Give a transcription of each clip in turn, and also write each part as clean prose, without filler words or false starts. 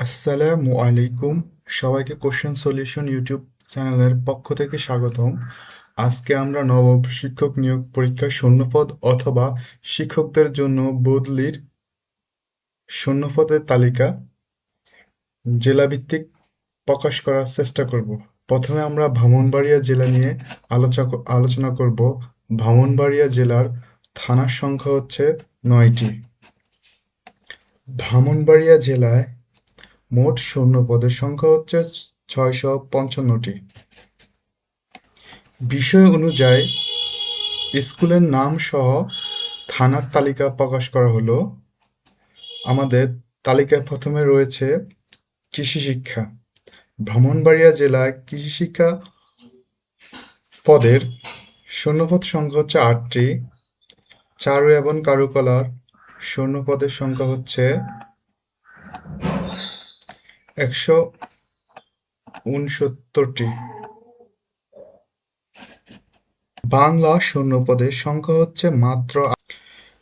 আসসালামু আলাইকুম। সবাইকে কোশ্চেন সলিউশন ইউটিউব চ্যানেলের পক্ষ থেকে স্বাগতম। আজকে আমরা নবম শিক্ষক নিয়োগ পরীক্ষার শূন্যপদ অথবা শিক্ষকদের জন্য বদলির শূন্যপদের তালিকা জেলাভিত্তিক প্রকাশ করার চেষ্টা করব। প্রথমে আমরা ব্রাহ্মণবাড়িয়া জেলা নিয়ে আলোচনা করব। ব্রাহ্মণবাড়িয়া জেলার থানার সংখ্যা হচ্ছে ৯টি। ব্রাহ্মণবাড়িয়া জেলায় মোট শূন্যপদের সংখ্যা হচ্ছে ৬৫৫টি। বিষয় অনুযায়ী স্কুলের নাম সহ থানার তালিকা প্রকাশ করা হলো। আমাদের তালিকায় প্রথমে রয়েছে কৃষি শিক্ষা। ব্রাহ্মণবাড়িয়া জেলায় কৃষি শিক্ষা পদের শূন্যপদ সংখ্যা হচ্ছে ৮টি। চারু এবং কারুকলার শূন্যপদের সংখ্যা হচ্ছে ১৬৯টি। বাংলা শূন্যপদের সংখ্যা হচ্ছে মাত্র।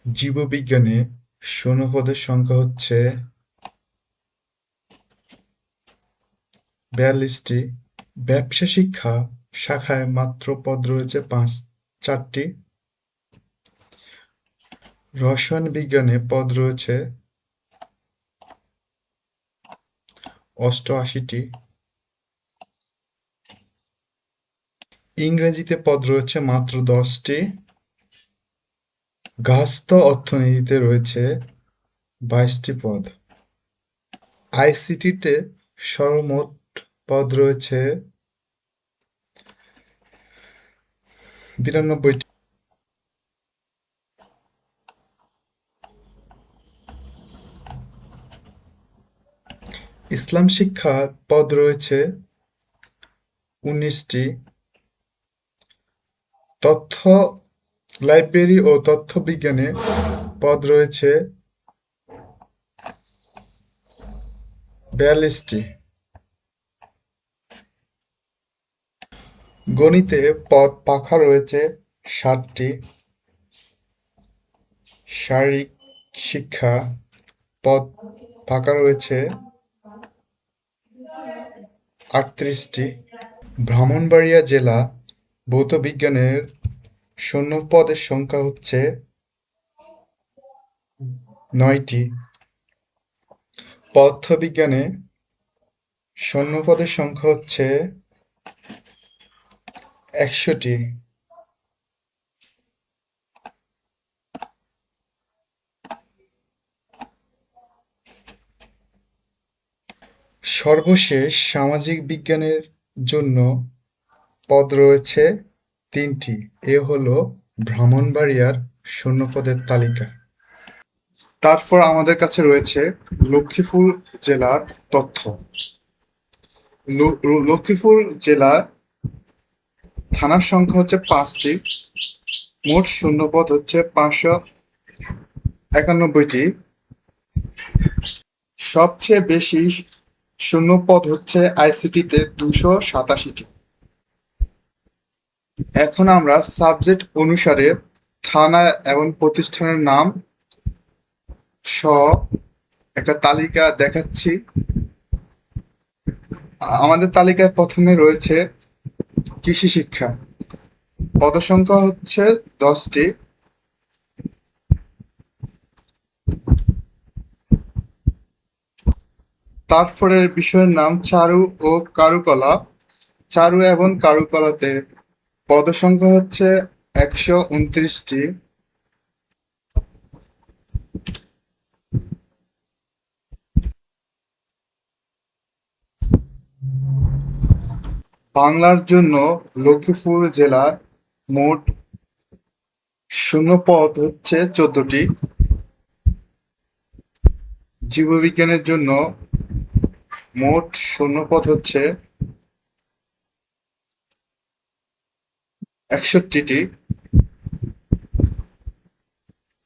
জীববিজ্ঞানে শূন্যপদের সংখ্যা হচ্ছে ৪২টি। ব্যবসা শিক্ষা শাখায় মাত্র পদ রয়েছে ৪টি। রসায়ন বিজ্ঞানে পদ রয়েছে ৮৮টি। ইংরেজিতে পদ রয়েছে মাত্র ১০টি। গার্হস্থ্য অর্থনীতিতে রয়েছে ২২টি পদ। আইসিটিতে সর্বমোট পদ রয়েছে ৯২টি। ইসলাম শিক্ষার পদ রয়েছে ১৯টি। তথ্য লাইব্রেরি ও তথ্য বিজ্ঞানে পদ রয়েছে ৪২টি। গণিতে পদ পাখা রয়েছে ৬০টি। শারীরিক শিক্ষা পদ ফাঁকা রয়েছে ৩৮টি। ব্রাহ্মণবাড়িয়া জেলা ভৌত বিজ্ঞানের শূন্যপদের সংখ্যা হচ্ছে ৯টি। পদার্থবিজ্ঞানে শূন্যপদের সংখ্যা হচ্ছে ১০০টি। সর্বশেষ সামাজিক বিজ্ঞানের জন্য পদ রয়েছে ৩টি। এ হলো ব্রাহ্মণবাড়িয়ার শূন্যপদের তালিকা। তারপর আমাদের কাছে রয়েছে লক্ষ্মীপুর জেলার তথ্য। লক্ষ্মীপুর জেলার থানার সংখ্যা হচ্ছে ৫টি। মোট শূন্যপদ হচ্ছে ৫৯১টি। সবচেয়ে বেশি শূন্যপদ হচ্ছে আইসিটিতে ২৮৭টি। এখন আমরা সাবজেক্ট অনুসারে থানা এবং প্রতিষ্ঠানের নাম সহ একটা তালিকা দেখাচ্ছি। আমাদের তালিকায় প্রথমে রয়েছে কৃষি শিক্ষা। পদসংখ্যা হচ্ছে ১০টি। তারপরে বিষয়ের নাম চারু ও কারুকলা। চারু এবং কারুকলাতে পদসংখ্যা হচ্ছে ১২৯টি। বাংলার জন্য লক্ষ্মীপুর জেলার মোট শূন্যপদ হচ্ছে ১৪টি। জীববিজ্ঞানের জন্য মোট শূন্যপদ হচ্ছে ৬১টি।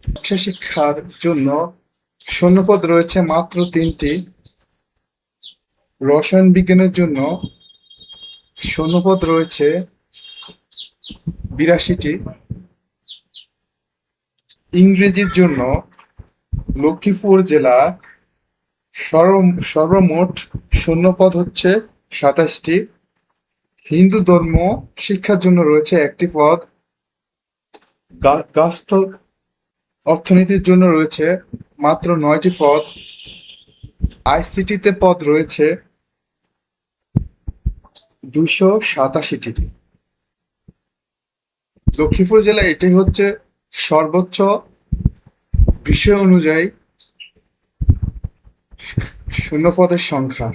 ব্যবসা শিক্ষার জন্য শূন্যপদ রয়েছে মাত্র ৩টি। রসায়ন বিজ্ঞানের জন্য শূন্যপদ রয়েছে ৮২টি। ইংরেজির জন্য লক্ষ্মীপুর জেলা সর্বমোট শূন্যপদ হচ্ছে 27টি। হিন্দু ধর্ম শিক্ষার জন্য রয়েছে একটি পদ। গার্হস্থ্য অর্থনীতির জন্য রয়েছে মাত্র 9টি পদ। আইসিটিতে পদ রয়েছে 287টি। লক্ষ্মীপুর জেলা এটাই হচ্ছে সর্বোচ্চ বিষয় অনুযায়ী শূন্যপদের সংখ্যা।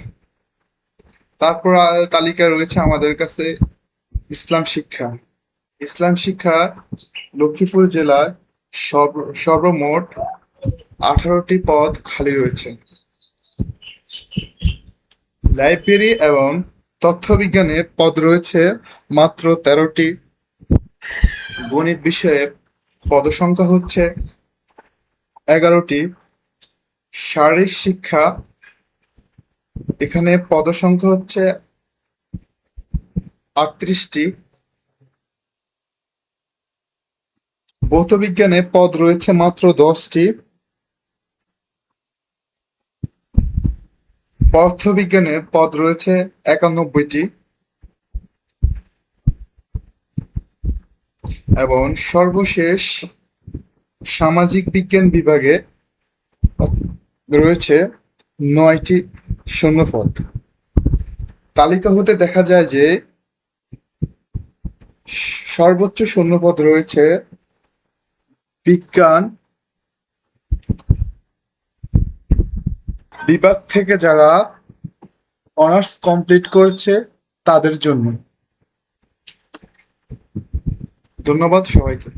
তারপর তালিকা রয়েছে আমাদের কাছে ইসলাম শিক্ষা। ইসলাম শিক্ষা লক্ষ্মীপুর জেলায় সর্বমোট 18টি পদ খালি রয়েছে। লাইব্রেরি এবং তথ্য বিজ্ঞানে পদ রয়েছে মাত্র 13টি। গণিত বিষয়ে পদসংখ্যা হচ্ছে 11টি। শারীরিক শিক্ষা এখানে পদসংখ্যা হচ্ছে 38টি। ভৌত বিজ্ঞানে পদ রয়েছে মাত্র 10টি। পদার্থবিজ্ঞানে পদ রয়েছে 91টি। এবং সর্বশেষ সামাজিক বিজ্ঞান বিভাগে রয়েছে 9টি শূন্যপদ। তালিকা হতে দেখা যায় যে সর্বোচ্চ শূন্যপদ রয়েছে বিজ্ঞান বিভাগ থেকে যারা অনার্স কমপ্লিট করেছে তাদের জন্য। ধন্যবাদ সবাইকে।